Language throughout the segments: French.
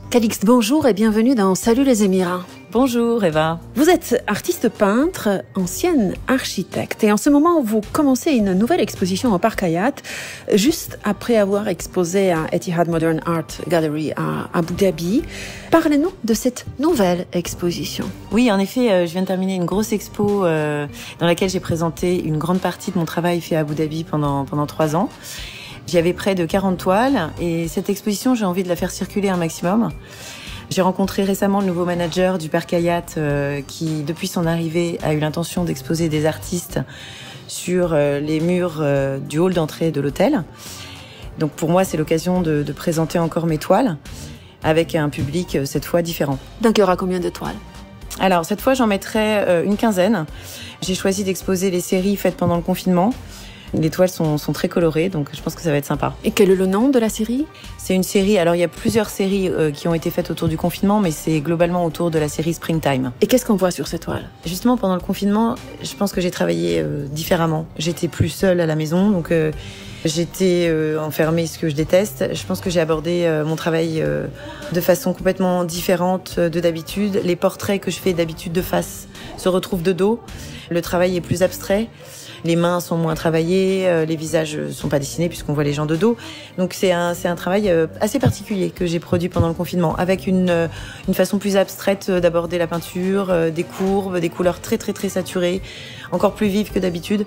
Calixte, bonjour et bienvenue dans Salut les Émirats. Bonjour Eva. Vous êtes artiste peintre, ancienne architecte et en ce moment vous commencez une nouvelle exposition au Parc Hayat juste après avoir exposé à Etihad Modern Art Gallery à Abu Dhabi. Parlez-nous de cette nouvelle exposition. Oui, en effet, je viens de terminer une grosse expo dans laquelle j'ai présenté une grande partie de mon travail fait à Abu Dhabi pendant 3 ans. J'y avais près de 40 toiles et cette exposition, j'ai envie de la faire circuler un maximum. J'ai rencontré récemment le nouveau manager du Parc Hayat qui, depuis son arrivée, a eu l'intention d'exposer des artistes sur les murs du hall d'entrée de l'hôtel. Donc pour moi, c'est l'occasion de présenter encore mes toiles avec un public cette fois différent. Donc il y aura combien de toiles ? Alors cette fois, j'en mettrai une quinzaine. J'ai choisi d'exposer les séries faites pendant le confinement. Les toiles sont très colorées, donc je pense que ça va être sympa. Et quel est le nom de la série ? C'est une série, alors il y a plusieurs séries qui ont été faites autour du confinement, mais c'est globalement autour de la série Springtime. Et qu'est-ce qu'on voit sur ces toiles ? Justement, pendant le confinement, je pense que j'ai travaillé différemment. J'étais plus seule à la maison, donc j'étais enfermée, ce que je déteste. Je pense que j'ai abordé mon travail de façon complètement différente de d'habitude. Les portraits que je fais d'habitude de face se retrouvent de dos. Le travail est plus abstrait. Les mains sont moins travaillées, les visages sont pas dessinés puisqu'on voit les gens de dos. Donc c'est un travail assez particulier que j'ai produit pendant le confinement, avec une façon plus abstraite d'aborder la peinture, des courbes, des couleurs très très très saturées, encore plus vives que d'habitude.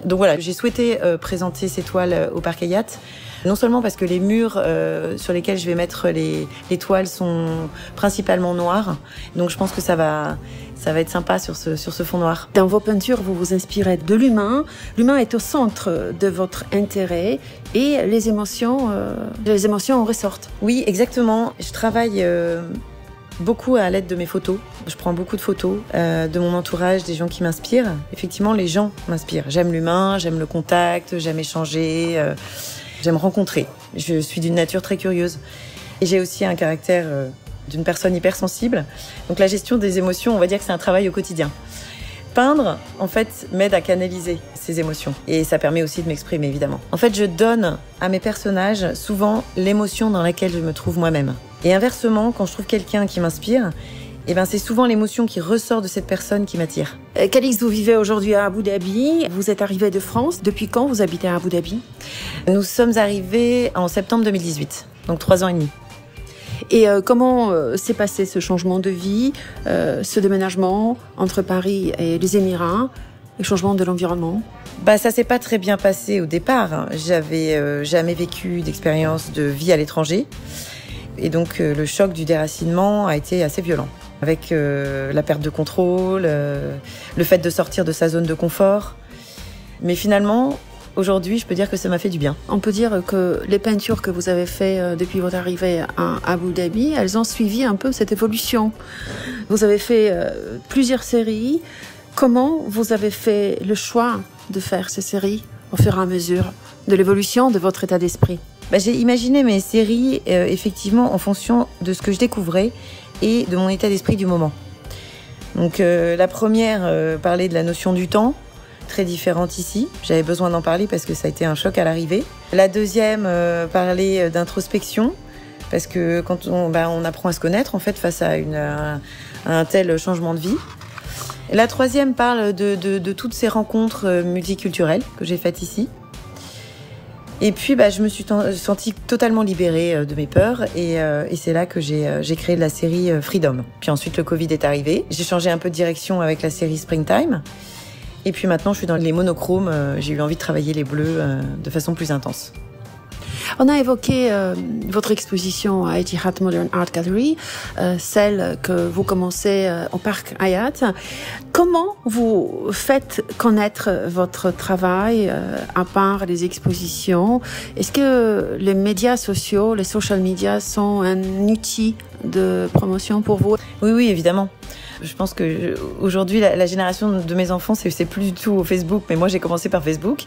Donc voilà, j'ai souhaité présenter ces toiles au Parc Hayat, non seulement parce que les murs sur lesquels je vais mettre les toiles sont principalement noirs, donc je pense que ça va être sympa sur ce fond noir. Dans vos peintures, vous vous inspirez de l'humain. L'humain est au centre de votre intérêt et les émotions en ressortent. Oui, exactement. Je travaille beaucoup à l'aide de mes photos. Je prends beaucoup de photos de mon entourage, des gens qui m'inspirent. Effectivement, les gens m'inspirent. J'aime l'humain, j'aime le contact, j'aime échanger, j'aime rencontrer. Je suis d'une nature très curieuse. Et j'ai aussi un caractère d'une personne hypersensible. Donc la gestion des émotions, on va dire que c'est un travail au quotidien. Peindre, en fait, m'aide à canaliser ces émotions. Et ça permet aussi de m'exprimer, évidemment. En fait, je donne à mes personnages souvent l'émotion dans laquelle je me trouve moi-même. Et inversement, quand je trouve quelqu'un qui m'inspire, c'est souvent l'émotion qui ressort de cette personne qui m'attire. Calixte, vous vivez aujourd'hui à Abu Dhabi. Vous êtes arrivé de France. Depuis quand vous habitez à Abu Dhabi ? Nous sommes arrivés en septembre 2018, donc 3 ans et demi. Et comment s'est passé ce changement de vie, ce déménagement entre Paris et les Émirats, le changement de l'environnement ? Ça s'est pas très bien passé au départ. J'avais jamais vécu d'expérience de vie à l'étranger. Et donc le choc du déracinement a été assez violent. Avec la perte de contrôle, le fait de sortir de sa zone de confort. Mais finalement, aujourd'hui, je peux dire que ça m'a fait du bien. On peut dire que les peintures que vous avez faites depuis votre arrivée à Abu Dhabi, elles ont suivi un peu cette évolution. Vous avez fait plusieurs séries. Comment vous avez fait le choix de faire ces séries au fur et à mesure de l'évolution de votre état d'esprit ? J'ai imaginé mes séries effectivement en fonction de ce que je découvrais et de mon état d'esprit du moment. Donc la première parlait de la notion du temps, très différente ici. J'avais besoin d'en parler parce que ça a été un choc à l'arrivée. La deuxième parlait d'introspection, parce que quand on apprend à se connaître en fait face à un tel changement de vie. La troisième parle de toutes ces rencontres multiculturelles que j'ai faites ici. Et puis je me suis sentie totalement libérée de mes peurs et c'est là que j'ai créé la série Freedom. Puis ensuite le Covid est arrivé. J'ai changé un peu de direction avec la série Springtime. Et puis maintenant je suis dans les monochromes. J'ai eu envie de travailler les bleus de façon plus intense. On a évoqué votre exposition à Etihad Modern Art Gallery, celle que vous commencez au Parc Hayat. Comment vous faites connaître votre travail à part les expositions ? Est-ce que les médias sociaux, les social media sont un outil de promotion pour vous ? Oui, évidemment. Je pense que aujourd'hui, la génération de mes enfants, c'est plus du tout Facebook, mais moi j'ai commencé par Facebook.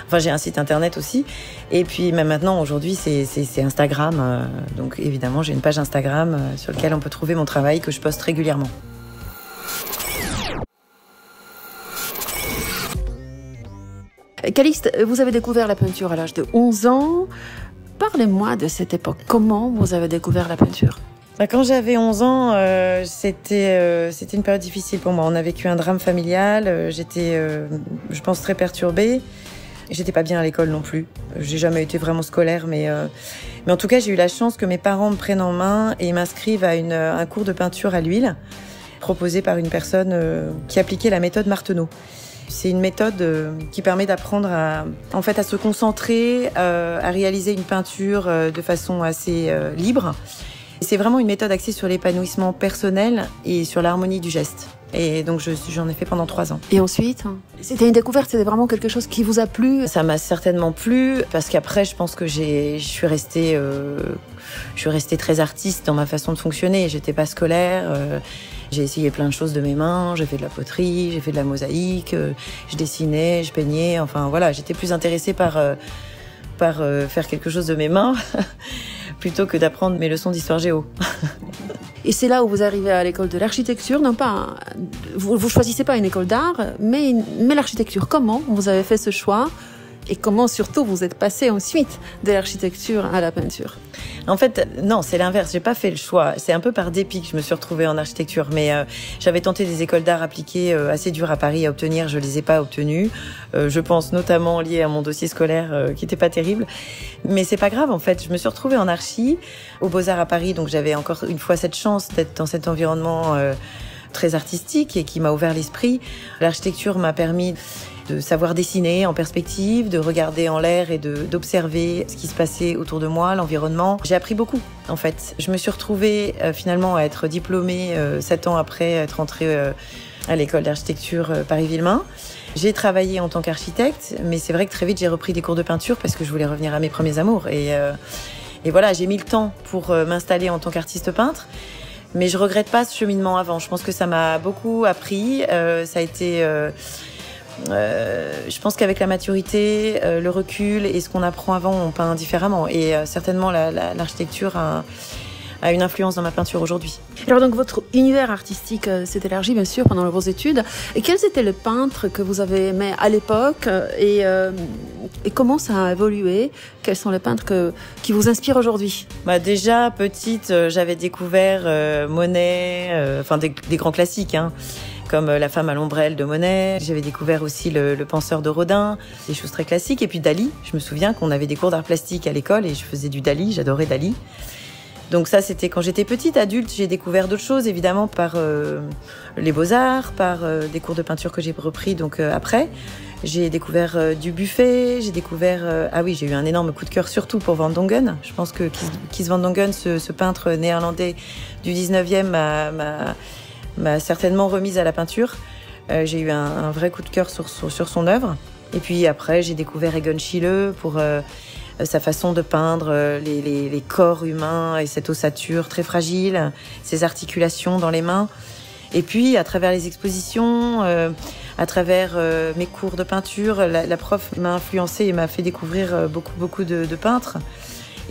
Enfin, j'ai un site internet aussi. Et puis même maintenant, aujourd'hui, c'est Instagram. Donc évidemment, j'ai une page Instagram sur laquelle on peut trouver mon travail que je poste régulièrement. Calixte, vous avez découvert la peinture à l'âge de 11 ans. Parlez-moi de cette époque. Comment vous avez découvert la peinture ? Quand j'avais 11 ans, c'était une période difficile pour moi. On a vécu un drame familial. J'étais, je pense, très perturbée. J'étais pas bien à l'école non plus. J'ai jamais été vraiment scolaire, mais en tout cas, j'ai eu la chance que mes parents me prennent en main et m'inscrivent à un cours de peinture à l'huile proposé par une personne qui appliquait la méthode Martenot. C'est une méthode qui permet d'apprendre à se concentrer, à réaliser une peinture de façon assez libre. C'est vraiment une méthode axée sur l'épanouissement personnel et sur l'harmonie du geste. Et donc j'en ai fait pendant 3 ans. Et ensuite, c'était une découverte, c'était vraiment quelque chose qui vous a plu? Ça m'a certainement plu parce qu'après, je pense que je suis restée très artiste dans ma façon de fonctionner. J'étais pas scolaire. J'ai essayé plein de choses de mes mains. J'ai fait de la poterie, j'ai fait de la mosaïque, je dessinais, je peignais. Enfin voilà, j'étais plus intéressée par faire quelque chose de mes mains plutôt que d'apprendre mes leçons d'histoire géo. Et c'est là où vous arrivez à l'école de l'architecture, non pas, vous choisissez pas une école d'art, mais l'architecture. Comment vous avez fait ce choix? Et comment surtout vous êtes passé ensuite de l'architecture à la peinture? En fait, non, c'est l'inverse. J'ai pas fait le choix. C'est un peu par dépit que je me suis retrouvée en architecture. Mais j'avais tenté des écoles d'art appliquées assez dures à Paris à obtenir. Je les ai pas obtenues. Je pense notamment lié à mon dossier scolaire qui était pas terrible. Mais c'est pas grave en fait. Je me suis retrouvée en archi aux Beaux-Arts à Paris. Donc j'avais encore une fois cette chance d'être dans cet environnement très artistique et qui m'a ouvert l'esprit. L'architecture m'a permis de savoir dessiner en perspective, de regarder en l'air et d'observer ce qui se passait autour de moi, l'environnement. J'ai appris beaucoup, en fait. Je me suis retrouvée finalement à être diplômée 7 ans après être rentrée à l'école d'architecture Paris-Villemain. J'ai travaillé en tant qu'architecte, mais c'est vrai que très vite j'ai repris des cours de peinture parce que je voulais revenir à mes premiers amours. Et voilà, j'ai mis le temps pour m'installer en tant qu'artiste peintre. Mais je regrette pas ce cheminement avant. Je pense que ça m'a beaucoup appris. Ça a été... je pense qu'avec la maturité, le recul et ce qu'on apprend avant, on peint différemment. Et certainement, l'architecture a une influence dans ma peinture aujourd'hui. Alors donc votre univers artistique s'est élargi bien sûr pendant vos études. Et quels étaient les peintres que vous avez aimés à l'époque et comment ça a évolué? Quels sont les peintres qui vous inspirent aujourd'hui? Déjà petite, j'avais découvert Monet, des grands classiques, comme La femme à l'ombrelle de Monet. J'avais découvert aussi le penseur de Rodin, des choses très classiques. Et puis Dali. Je me souviens qu'on avait des cours d'art plastique à l'école et je faisais du Dali. J'adorais Dali. Donc ça, c'était quand j'étais petite. Adulte, j'ai découvert d'autres choses, évidemment, par les beaux-arts, par des cours de peinture que j'ai repris après. J'ai découvert Dubuffet, j'ai découvert... j'ai eu un énorme coup de cœur, surtout pour Van Dongen. Je pense que Kees Van Dongen, ce peintre néerlandais du 19e, m'a certainement remise à la peinture. J'ai eu un vrai coup de cœur sur son œuvre. Et puis après, j'ai découvert Egon Schiele pour sa façon de peindre les corps humains et cette ossature très fragile, ses articulations dans les mains. Et puis, à travers les expositions, à travers mes cours de peinture, la prof m'a influencée et m'a fait découvrir beaucoup de peintres,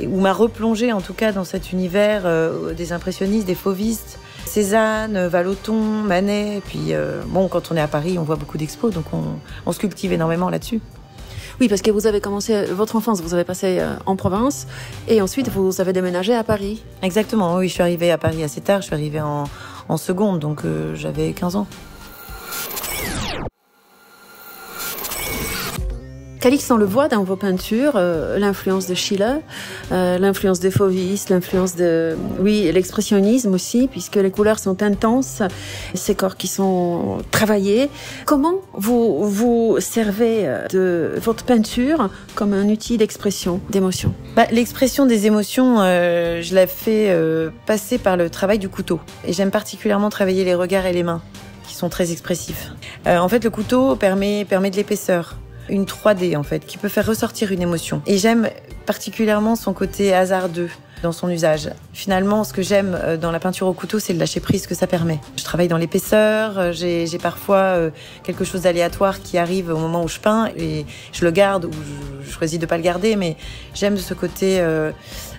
ou m'a replongée en tout cas dans cet univers des impressionnistes, des fauvistes, Cézanne, Vallotton, Manet. Et puis, quand on est à Paris, on voit beaucoup d'expos, donc on se cultive énormément là-dessus. Oui, parce que vous avez commencé votre enfance, vous avez passé en province et ensuite vous avez déménagé à Paris. Exactement, oui, je suis arrivée à Paris assez tard, je suis arrivée en seconde, donc j'avais 15 ans. Calix, on le voit dans vos peintures, l'influence de Schiele, l'influence des fauvistes, l'influence l'expressionnisme aussi, puisque les couleurs sont intenses, ces corps qui sont travaillés. Comment vous servez de votre peinture comme un outil d'expression, d'émotion? L'expression des émotions, je la fais passer par le travail du couteau. Et j'aime particulièrement travailler les regards et les mains, qui sont très expressifs. En fait, le couteau permet de l'épaisseur. Une 3D en fait, qui peut faire ressortir une émotion. Et j'aime particulièrement son côté hasardeux dans son usage. Finalement, ce que j'aime dans la peinture au couteau, c'est le lâcher prise que ça permet. Je travaille dans l'épaisseur, j'ai parfois quelque chose d'aléatoire qui arrive au moment où je peins et je le garde ou je choisis de pas le garder, mais j'aime ce côté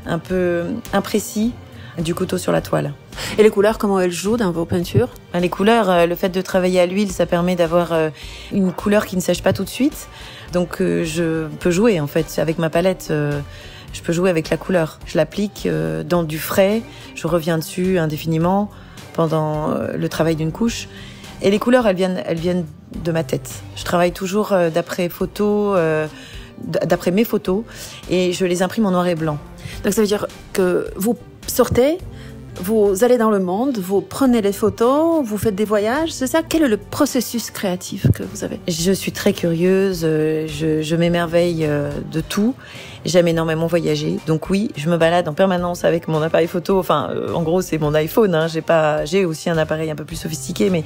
un peu imprécis du couteau sur la toile. Et les couleurs, comment elles jouent dans vos peintures? Les couleurs, le fait de travailler à l'huile, ça permet d'avoir une couleur qui ne sèche pas tout de suite. Donc je peux jouer en fait avec ma palette. Je peux jouer avec la couleur. Je l'applique dans du frais, je reviens dessus indéfiniment pendant le travail d'une couche. Et les couleurs, elles viennent de ma tête. Je travaille toujours d'après mes photos, et je les imprime en noir et blanc. Donc ça veut dire que vous sortez, vous allez dans le monde, vous prenez les photos, vous faites des voyages, c'est ça? Quel est le processus créatif que vous avez? Je suis très curieuse, je m'émerveille de tout. J'aime énormément voyager, donc oui, je me balade en permanence avec mon appareil photo. Enfin, en gros, c'est mon iPhone. Hein. J'ai aussi un appareil un peu plus sophistiqué, mais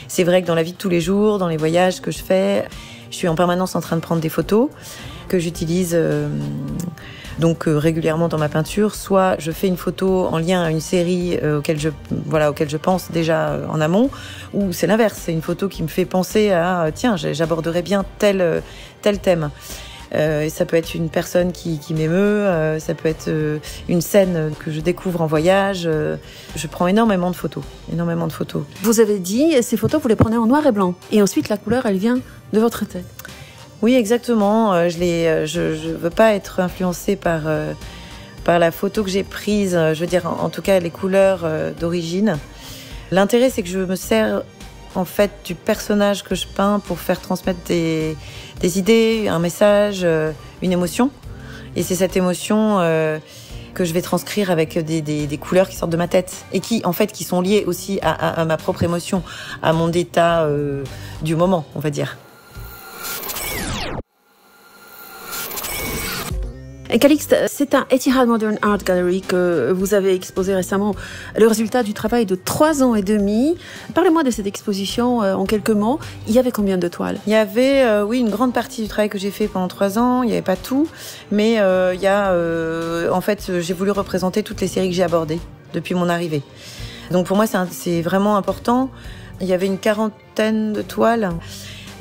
c'est vrai que dans la vie de tous les jours, dans les voyages que je fais, je suis en permanence en train de prendre des photos que j'utilise régulièrement dans ma peinture. Soit je fais une photo en lien à une série auquel je pense déjà en amont, ou c'est l'inverse, c'est une photo qui me fait penser à tiens, j'aborderais bien tel thème. Et ça peut être une personne qui m'émeut, ça peut être une scène que je découvre en voyage. Je prends énormément de photos. Vous avez dit, ces photos, vous les prenez en noir et blanc. Et ensuite, la couleur, elle vient de votre tête. Oui, exactement. Je veux pas être influencée par la photo que j'ai prise. Je veux dire, en tout cas, les couleurs d'origine. L'intérêt, c'est que je me sers en fait du personnage que je peins pour faire transmettre des idées, un message, une émotion. Et c'est cette émotion que je vais transcrire avec des couleurs qui sortent de ma tête et qui sont liées aussi à ma propre émotion, à mon état du moment, on va dire. Calixte, c'est à Etihad Modern Art Gallery que vous avez exposé récemment le résultat du travail de 3 ans et demi. Parlez-moi de cette exposition en quelques mots. Il y avait combien de toiles? Il y avait, une grande partie du travail que j'ai fait pendant 3 ans. Il n'y avait pas tout, mais j'ai voulu représenter toutes les séries que j'ai abordées depuis mon arrivée. Donc pour moi, c'est vraiment important. Il y avait une 40aine de toiles.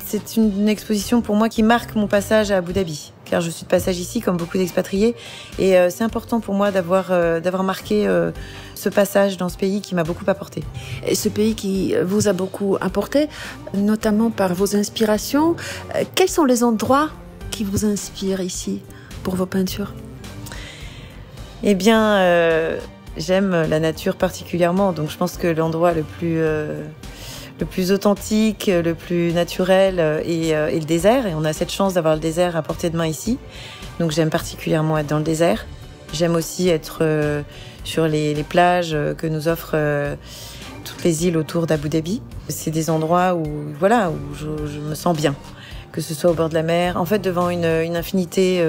C'est une exposition pour moi qui marque mon passage à Abu Dhabi, car je suis de passage ici, comme beaucoup d'expatriés. Et c'est important pour moi d'avoir marqué ce passage dans ce pays qui m'a beaucoup apporté. Et ce pays qui vous a beaucoup apporté, notamment par vos inspirations, quels sont les endroits qui vous inspirent ici pour vos peintures? Eh bien, j'aime la nature particulièrement, donc je pense que l'endroit le plus authentique, le plus naturel est le désert. Et on a cette chance d'avoir le désert à portée de main ici. Donc j'aime particulièrement être dans le désert. J'aime aussi être sur les plages que nous offrent toutes les îles autour d'Abu Dhabi. C'est des endroits où je me sens bien. Que ce soit au bord de la mer, en fait devant une infinité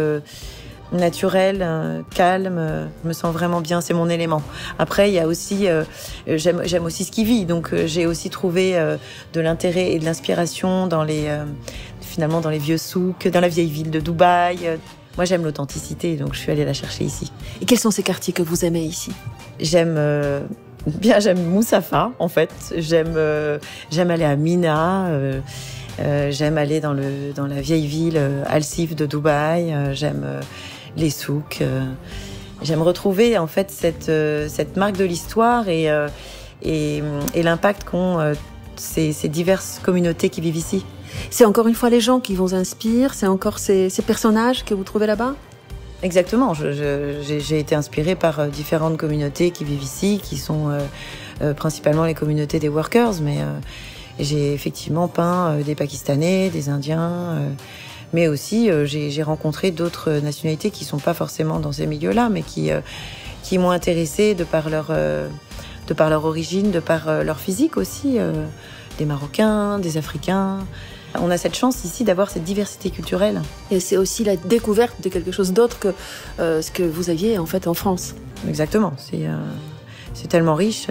naturelle, calme, je me sens vraiment bien, c'est mon élément. Après, il y a aussi, j'aime aussi ce qui vit, donc j'ai aussi trouvé de l'intérêt et de l'inspiration dans les vieux souks, dans la vieille ville de Dubaï. Moi, j'aime l'authenticité, donc je suis allée la chercher ici. Et quels sont ces quartiers que vous aimez ici? J'aime Moussafa, en fait. J'aime aller à Mina. J'aime aller dans la vieille ville Al Sif de Dubaï. J'aime les souks. J'aime retrouver en fait cette marque de l'histoire et l'impact qu'ont ces diverses communautés qui vivent ici. C'est encore une fois les gens qui vous inspirent, c'est encore ces personnages que vous trouvez là-bas? Exactement, j'ai été inspirée par différentes communautés qui vivent ici, qui sont principalement les communautés des workers, mais j'ai effectivement peint des Pakistanais, des Indiens, mais aussi j'ai rencontré d'autres nationalités qui ne sont pas forcément dans ces milieux-là, mais qui m'ont intéressée de par leur origine, de par leur physique aussi, des Marocains, des Africains. On a cette chance ici d'avoir cette diversité culturelle. Et c'est aussi la découverte de quelque chose d'autre que ce que vous aviez en fait en France. Exactement, c'est tellement riche.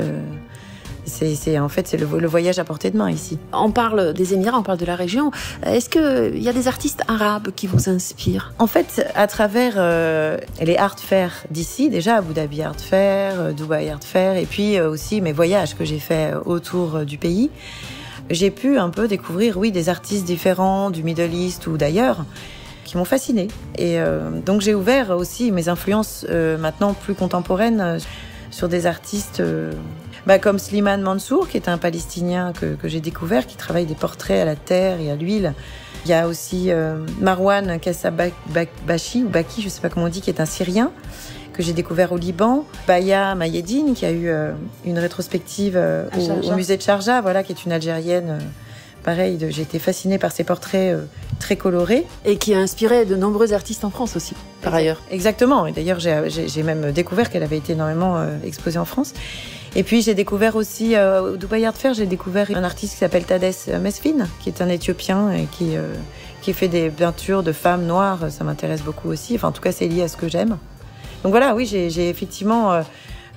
C'est le voyage à portée de main ici. On parle des Émirats, on parle de la région. Est-ce qu'il y a des artistes arabes qui vous inspirent? En fait, à travers les art fairs d'ici, déjà Abu Dhabi Art Fair, Dubaï Art Fair, et puis aussi mes voyages que j'ai faits autour du pays, j'ai pu un peu découvrir, des artistes différents du Middle East ou d'ailleurs, qui m'ont fascinée. Et donc j'ai ouvert aussi mes influences maintenant plus contemporaines sur des artistes comme Slimane Mansour, qui est un Palestinien que j'ai découvert, qui travaille des portraits à la terre et à l'huile, Il y a aussi Marwan Kassabashi, ou Baki, je ne sais pas comment on dit, qui est un Syrien, que j'ai découvert au Liban. Baya Mayedine, qui a eu une rétrospective au musée de Sharjah, voilà, qui est une Algérienne. Pareil, j'ai été fascinée par ses portraits très colorés. Et qui a inspiré de nombreux artistes en France aussi, par ailleurs. Exactement. Et d'ailleurs, j'ai même découvert qu'elle avait été énormément exposée en France. Et puis, j'ai découvert aussi, au Dubai Art Fair, j'ai découvert un artiste qui s'appelle Tadès Mesfin, qui est un Éthiopien et qui fait des peintures de femmes noires. Ça m'intéresse beaucoup aussi. Enfin, en tout cas, c'est lié à ce que j'aime. Donc voilà, oui, j'ai effectivement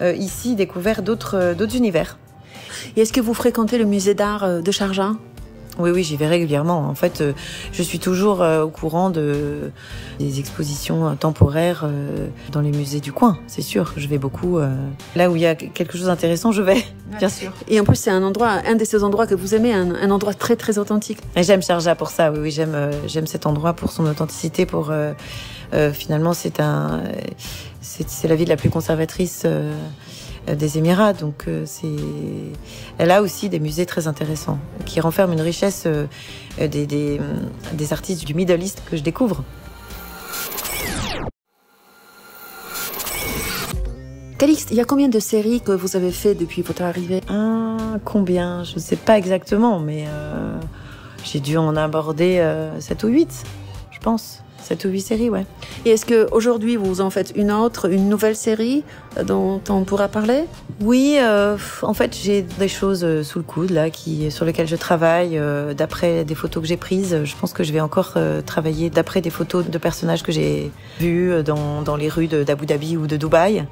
ici découvert d'autres univers. Et est-ce que vous fréquentez le musée d'art de Sharjah ? Oui, j'y vais régulièrement. En fait, je suis toujours au courant des expositions temporaires dans les musées du coin, c'est sûr. Je vais beaucoup. Là où il y a quelque chose d'intéressant, je vais, bien sûr. Et en plus, c'est un de ces endroits que vous aimez, un endroit très, très authentique. Et j'aime Sharjah pour ça, oui, j'aime cet endroit pour son authenticité, pour... finalement, c'est la ville la plus conservatrice des Émirats, donc elle a aussi des musées très intéressants qui renferment une richesse des artistes du Middle East que je découvre. Calixte, il y a combien de séries que vous avez fait depuis votre arrivée ? Combien ? Je ne sais pas exactement, mais j'ai dû en aborder 7 ou 8, je pense. 7 ou 8 séries, ouais. Et est-ce qu'aujourd'hui, vous en faites une nouvelle série dont on pourra parler ? Oui, en fait, j'ai des choses sous le coude, là, sur lesquelles je travaille, d'après des photos que j'ai prises. Je pense que je vais encore travailler d'après des photos de personnages que j'ai vus dans les rues d'Abu Dhabi ou de Dubaï.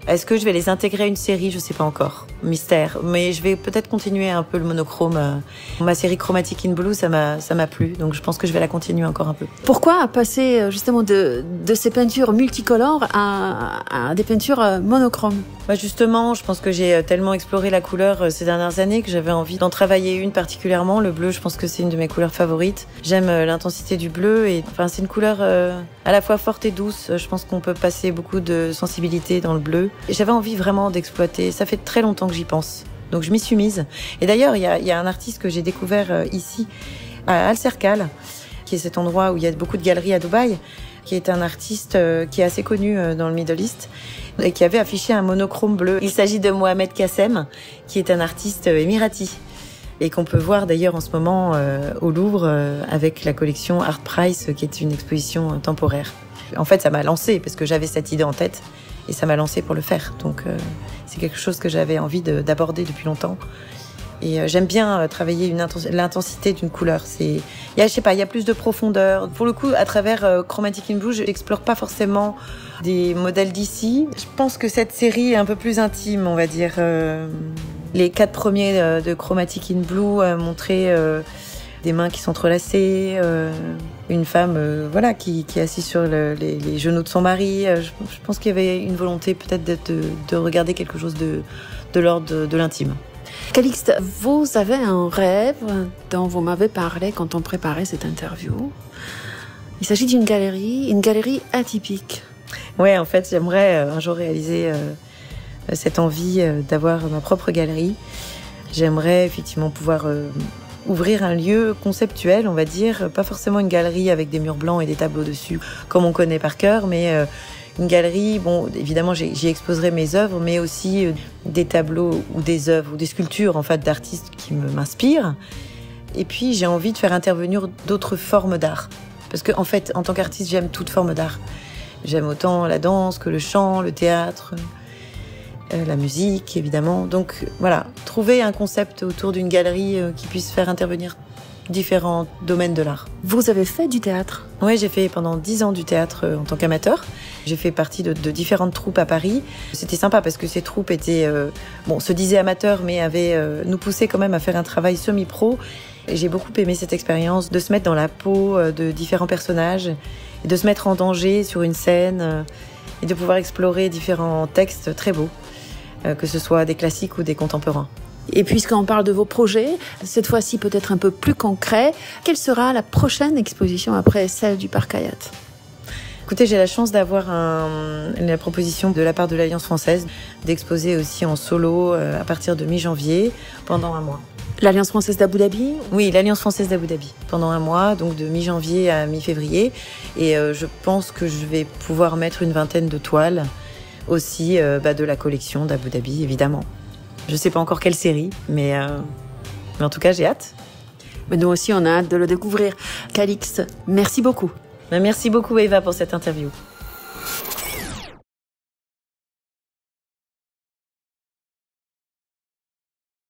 Est-ce que je vais les intégrer à une série ? Je sais pas encore. Mystère. Mais je vais peut-être continuer un peu le monochrome. Ma série Chromatic in Blue, ça m'a plu. Donc je pense que je vais la continuer encore un peu. Pourquoi passer justement de ces peintures multicolores à des peintures monochromes ? Justement, je pense que j'ai tellement exploré la couleur ces dernières années que j'avais envie d'en travailler une particulièrement. Le bleu, je pense que c'est une de mes couleurs favorites. J'aime l'intensité du bleu et c'est une couleur à la fois forte et douce. Je pense qu'on peut passer beaucoup de sensibilité dans le bleu. J'avais envie vraiment d'exploiter. Ça fait très longtemps que j'y pense. Donc je m'y suis mise. Et d'ailleurs, il y a un artiste que j'ai découvert ici, à Al Serkal, qui est cet endroit où il y a beaucoup de galeries à Dubaï, qui est un artiste qui est assez connu dans le Middle East et qui avait affiché un monochrome bleu. Il s'agit de Mohamed Kassem, qui est un artiste émirati et qu'on peut voir d'ailleurs en ce moment au Louvre avec la collection Art Price, qui est une exposition temporaire. En fait, ça m'a lancée parce que j'avais cette idée en tête. Et ça m'a lancée pour le faire. Donc, c'est quelque chose que j'avais envie d'aborder depuis longtemps. Et j'aime bien travailler l'intensité d'une couleur. Je sais pas, il y a plus de profondeur. Pour le coup, à travers Chromatic in Blue, je n'explore pas forcément des modèles d'ici. Je pense que cette série est un peu plus intime, on va dire. Les 4 premiers de Chromatic in Blue montraient des mains qui s'entrelaçaient, une femme qui est assise sur les genoux de son mari. Je pense qu'il y avait une volonté peut-être de regarder quelque chose de l'ordre de l'intime. Calixte, vous avez un rêve dont vous m'avez parlé quand on préparait cette interview. Il s'agit d'une galerie atypique. Ouais, en fait, j'aimerais un jour réaliser cette envie d'avoir ma propre galerie. J'aimerais effectivement pouvoir ouvrir un lieu conceptuel, on va dire, pas forcément une galerie avec des murs blancs et des tableaux dessus, comme on connaît par cœur, mais une galerie, bon, évidemment, j'y exposerai mes œuvres, mais aussi des tableaux ou des œuvres ou des sculptures, en fait, d'artistes qui m'inspirent. Et puis, j'ai envie de faire intervenir d'autres formes d'art. Parce que, en fait, en tant qu'artiste, j'aime toute forme d'art. J'aime autant la danse que le chant, le théâtre, la musique, évidemment. Donc, voilà, trouver un concept autour d'une galerie qui puisse faire intervenir différents domaines de l'art. Vous avez fait du théâtre ? Oui, j'ai fait pendant 10 ans du théâtre en tant qu'amateur. J'ai fait partie de différentes troupes à Paris. C'était sympa parce que ces troupes étaient, se disaient amateurs, mais nous poussaient quand même à faire un travail semi-pro. Et j'ai beaucoup aimé cette expérience de se mettre dans la peau de différents personnages et de se mettre en danger sur une scène et de pouvoir explorer différents textes très beaux, que ce soit des classiques ou des contemporains. Et puisqu'on parle de vos projets, cette fois-ci peut-être un peu plus concret, quelle sera la prochaine exposition après celle du Parc Hayat ? Écoutez, j'ai la chance d'avoir la proposition de la part de l'Alliance française d'exposer aussi en solo à partir de mi-janvier pendant un mois. L'Alliance française d'Abu Dhabi? Oui, l'Alliance française d'Abu Dhabi, pendant un mois, donc de mi-janvier à mi-février. Et je pense que je vais pouvoir mettre une vingtaine de toiles aussi de la collection d'Abu Dhabi, évidemment. Je ne sais pas encore quelle série, mais en tout cas, j'ai hâte. Mais nous aussi, on a hâte de le découvrir. Calixte, merci beaucoup. Merci beaucoup, Eva, pour cette interview.